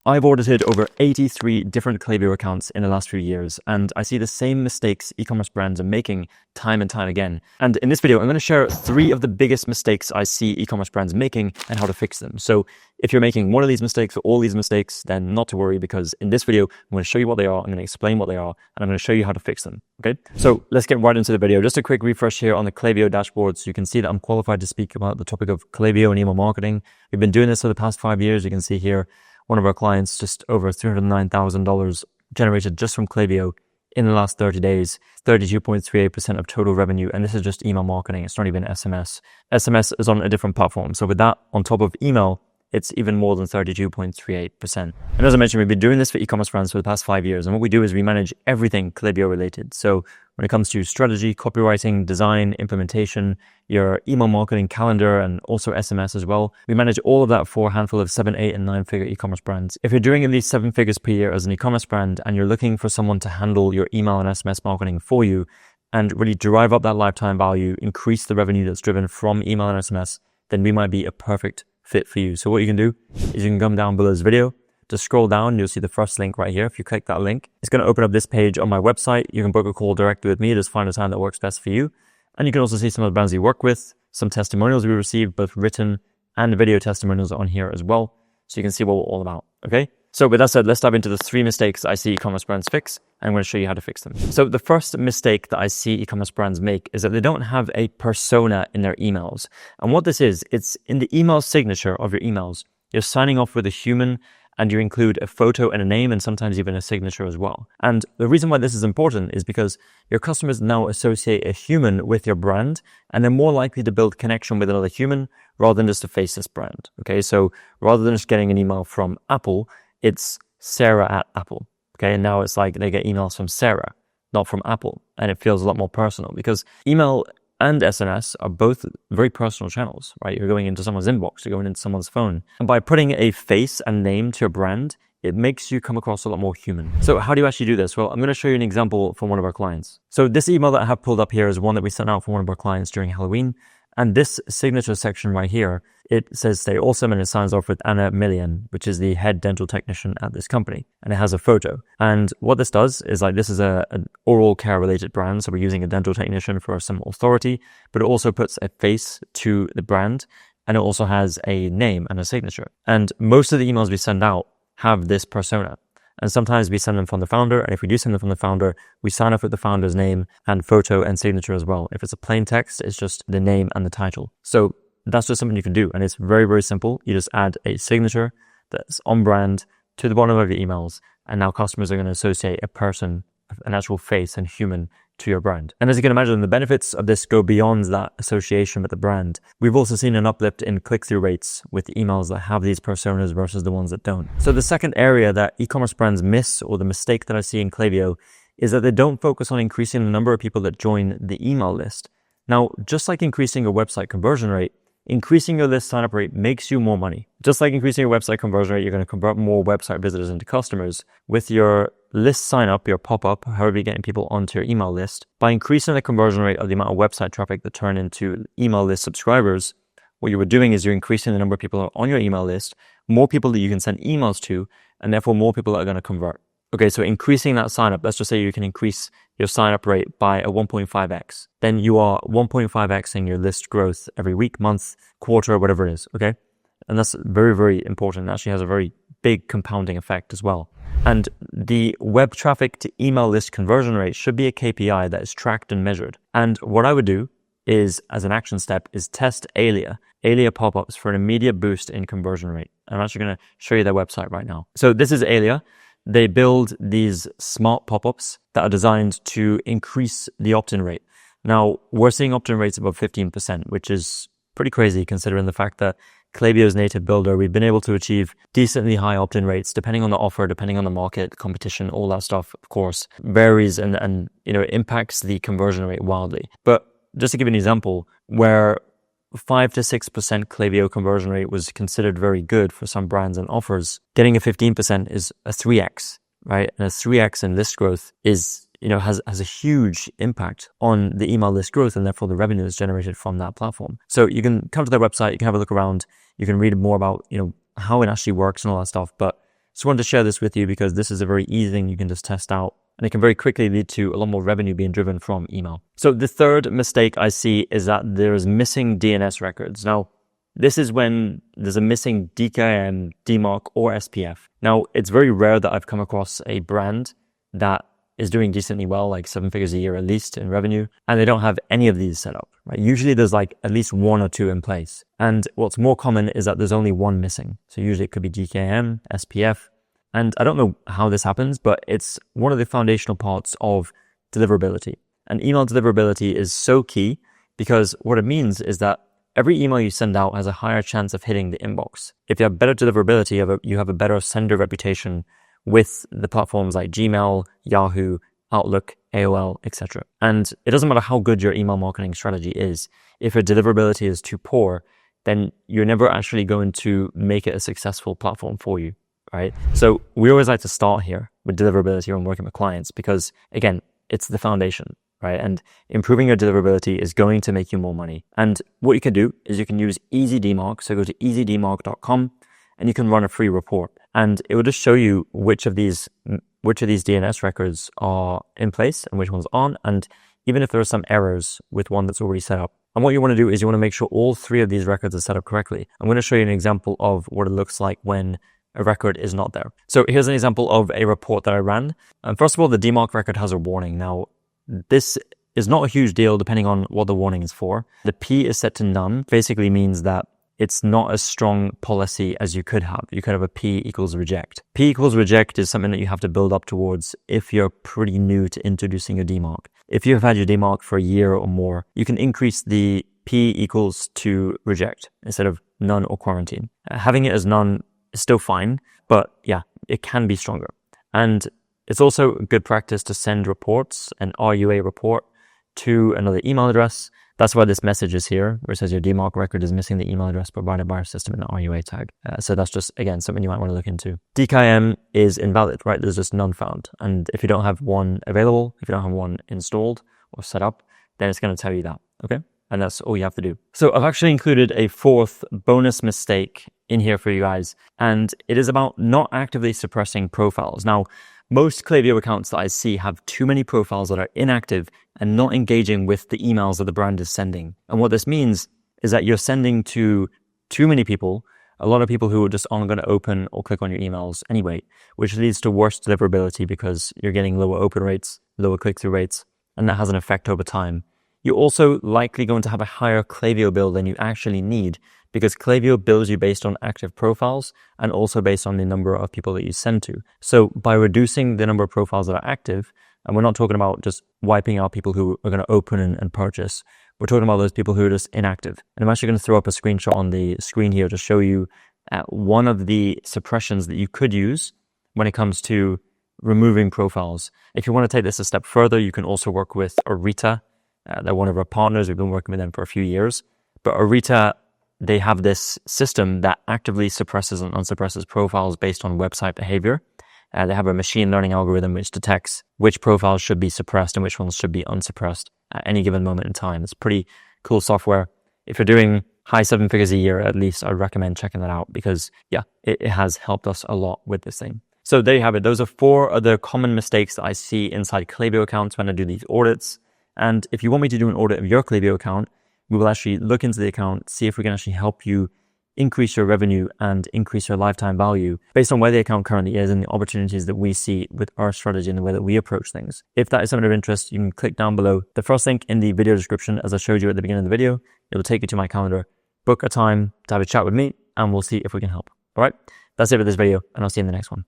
I've audited over 83 different Klaviyo accounts in the last few years, and I see the same mistakes e-commerce brands are making time and time again. And in this video, I'm going to share 3 of the biggest mistakes I see e-commerce brands making and how to fix them. So if you're making one of these mistakes or all these mistakes, then not to worry, because in this video, I'm going to show you what they are, I'm going to explain what they are, and I'm going to show you how to fix them. Okay, so let's get right into the video. Just a quick refresh here on the Klaviyo dashboard, so you can see that I'm qualified to speak about the topic of Klaviyo and email marketing. We've been doing this for the past 5 years. You can see here, one of our clients, just over $309,000 generated just from Klaviyo in the last 30 days, 32.38% of total revenue. And this is just email marketing. It's not even SMS. SMS is on a different platform. So with that on top of email, it's even more than 32.38%. And as I mentioned, we've been doing this for e-commerce brands for the past 5 years. And what we do is we manage everything Klaviyo related. So when it comes to strategy, copywriting, design, implementation, your email marketing calendar, and also SMS as well, we manage all of that for a handful of 7, 8, and 9-figure e-commerce brands. If you're doing at least 7 figures per year as an e-commerce brand and you're looking for someone to handle your email and SMS marketing for you and really drive up that lifetime value, increase the revenue that's driven from email and SMS, then we might be a perfect fit for you. So what you can do is you can come down below this video, just scroll down, you'll see the first link right here. If you click that link, it's going to open up this page on my website. You can book a call directly with me. Just find a time that works best for you. And you can also see some of the brands we work with, some testimonials we received, both written and video testimonials on here as well. So you can see what we're all about. Okay. So with that said, let's dive into the 3 mistakes I see e-commerce brands fix. And I'm going to show you how to fix them. So the first mistake that I see e-commerce brands make is that they don't have a persona in their emails. And what this is, it's in the email signature of your emails. You're signing off with a human, and you include a photo and a name, and sometimes even a signature as well. And the reason why this is important is because your customers now associate a human with your brand, and they're more likely to build connection with another human rather than just a faceless brand. Okay, so rather than just getting an email from Apple, it's Sarah at Apple. Okay, and now it's like they get emails from Sarah, not from Apple, and it feels a lot more personal because email and SMS are both very personal channels, right? You're going into someone's inbox, you're going into someone's phone. And by putting a face and name to your brand, it makes you come across a lot more human. So how do you actually do this? Well, I'm going to show you an example from one of our clients. So this email that I have pulled up here is one that we sent out for one of our clients during Halloween. And this signature section right here, it says stay awesome, and it signs off with Anna Millian, which is the head dental technician at this company. And it has a photo. And what this does is, like, this is an oral care related brand. So we're using a dental technician for some authority, but it also puts a face to the brand, and it also has a name and a signature. And most of the emails we send out have this persona. And sometimes we send them from the founder. And if we do send them from the founder, we sign off with the founder's name and photo and signature as well. If it's a plain text, it's just the name and the title. So that's just something you can do. And it's very, very simple. You just add a signature that's on brand to the bottom of your emails. And now customers are going to associate a person, an actual face and human to your brand. And as you can imagine, the benefits of this go beyond that association with the brand. We've also seen an uplift in click-through rates with emails that have these personas versus the ones that don't. So the second area that e-commerce brands miss, or the mistake that I see in Klaviyo, is that they don't focus on increasing the number of people that join the email list. Now, just like increasing your website conversion rate, increasing your list sign-up rate makes you more money. Just like increasing your website conversion rate, you're going to convert more website visitors into customers. With your list sign-up, your pop-up, however you're getting people onto your email list, by increasing the conversion rate of the amount of website traffic that turn into email list subscribers, what you were doing is you're increasing the number of people on your email list, more people that you can send emails to, and therefore more people are going to convert. Okay, so increasing that sign-up, let's just say you can increase your sign-up rate by a 1.5x. Then you are 1.5xing your list growth every week, month, quarter, whatever it is, okay? And that's very, very important. It actually has a very big compounding effect as well. And the web traffic to email list conversion rate should be a KPI that is tracked and measured. And what I would do is, as an action step, is test Alia pop-ups for an immediate boost in conversion rate. I'm actually going to show you their website right now. So this is Alia. They build these smart pop-ups that are designed to increase the opt-in rate. Now, we're seeing opt-in rates above 15%, which is pretty crazy considering the fact that Klaviyo's native builder, we've been able to achieve decently high opt-in rates depending on the offer, depending on the market, competition, all that stuff, of course, varies and it impacts the conversion rate wildly. But just to give you an example, where 5 to 6% Klaviyo conversion rate was considered very good for some brands and offers, getting a 15% is a 3x, right? And a 3x in list growth is, has a huge impact on the email list growth, and therefore the revenue is generated from that platform. So you can come to their website, you can have a look around, you can read more about, how it actually works and all that stuff. But Just wanted to share this with you because this is a very easy thing you can just test out, and it can very quickly lead to a lot more revenue being driven from email. So the third mistake I see is that there's missing DNS records. Now, this is when there's a missing DKIM, DMARC, or SPF. Now, it's very rare that I've come across a brand that is doing decently well, like 7 figures a year at least in revenue, and they don't have any of these set up, right? Usually there's like at least 1 or 2 in place. And what's more common is that there's only 1 missing. So usually it could be DKIM, SPF, and I don't know how this happens, but it's one of the foundational parts of deliverability. And email deliverability is so key because what it means is that every email you send out has a higher chance of hitting the inbox. If you have better deliverability, you have a better sender reputation with the platforms like Gmail, Yahoo, Outlook, AOL, etc. And it doesn't matter how good your email marketing strategy is. If your deliverability is too poor, then you're never actually going to make it a successful platform for you, right? So we always like to start here with deliverability when working with clients because, again, it's the foundation, right? And improving your deliverability is going to make you more money. And what you can do is you can use EasyDMARC. So go to easydmarc.com and you can run a free report. And it will just show you which of these DNS records are in place and which ones aren't. And even if there are some errors with one that's already set up. And what you want to do is you want to make sure all 3 of these records are set up correctly. I'm going to show you an example of what it looks like when a record is not there. So here's an example of a report that I ran. And first of all, the DMARC record has a warning. Now, this is not a huge deal depending on what the warning is for. The P is set to none, basically means that it's not as strong policy as you could have. You could have a P equals reject. P equals reject is something that you have to build up towards if you're pretty new to introducing your DMARC. If you've had your DMARC for a year or more, you can increase the P equals to reject instead of none or quarantine. Having it as none is still fine, but yeah, it can be stronger. And it's also good practice to send reports, an RUA report, to another email address. That's why this message is here, where it says your DMARC record is missing the email address provided by our system in the RUA tag. So that's just, again, something you might want to look into. DKIM is invalid, right? There's just none found. And if you don't have one available, if you don't have one installed or set up, then it's going to tell you that, okay? And that's all you have to do. So I've actually included a 4th bonus mistake in here for you guys, and it is about not actively suppressing profiles. Now, most Klaviyo accounts that I see have too many profiles that are inactive and not engaging with the emails that the brand is sending. And what this means is that you're sending to too many people, a lot of people who just aren't going to open or click on your emails anyway, which leads to worse deliverability because you're getting lower open rates, lower click-through rates, and that has an effect over time. You're also likely going to have a higher Klaviyo bill than you actually need because Klaviyo bills you based on active profiles and also based on the number of people that you send to. So by reducing the number of profiles that are active, and we're not talking about just wiping out people who are going to open and purchase, we're talking about those people who are just inactive. And I'm actually going to throw up a screenshot on the screen here to show you one of the suppressions that you could use when it comes to removing profiles. If you want to take this a step further, you can also work with Arita. They're one of our partners. We've been working with them for a few years. But Arita, they have this system that actively suppresses and unsuppresses profiles based on website behavior. They have a machine learning algorithm which detects which profiles should be suppressed and which ones should be unsuppressed at any given moment in time. It's pretty cool software. If you're doing high 7 figures a year, at least, I'd recommend checking that out because, yeah, it has helped us a lot with this thing. So there you have it. Those are 4 other common mistakes that I see inside Klaviyo accounts when I do these audits. And if you want me to do an audit of your Klaviyo account, we will actually look into the account, see if we can actually help you increase your revenue and increase your lifetime value based on where the account currently is and the opportunities that we see with our strategy and the way that we approach things. If that is something of interest, you can click down below the first link in the video description, as I showed you at the beginning of the video. It will take you to my calendar. Book a time to have a chat with me, and we'll see if we can help. All right, that's it for this video, and I'll see you in the next one.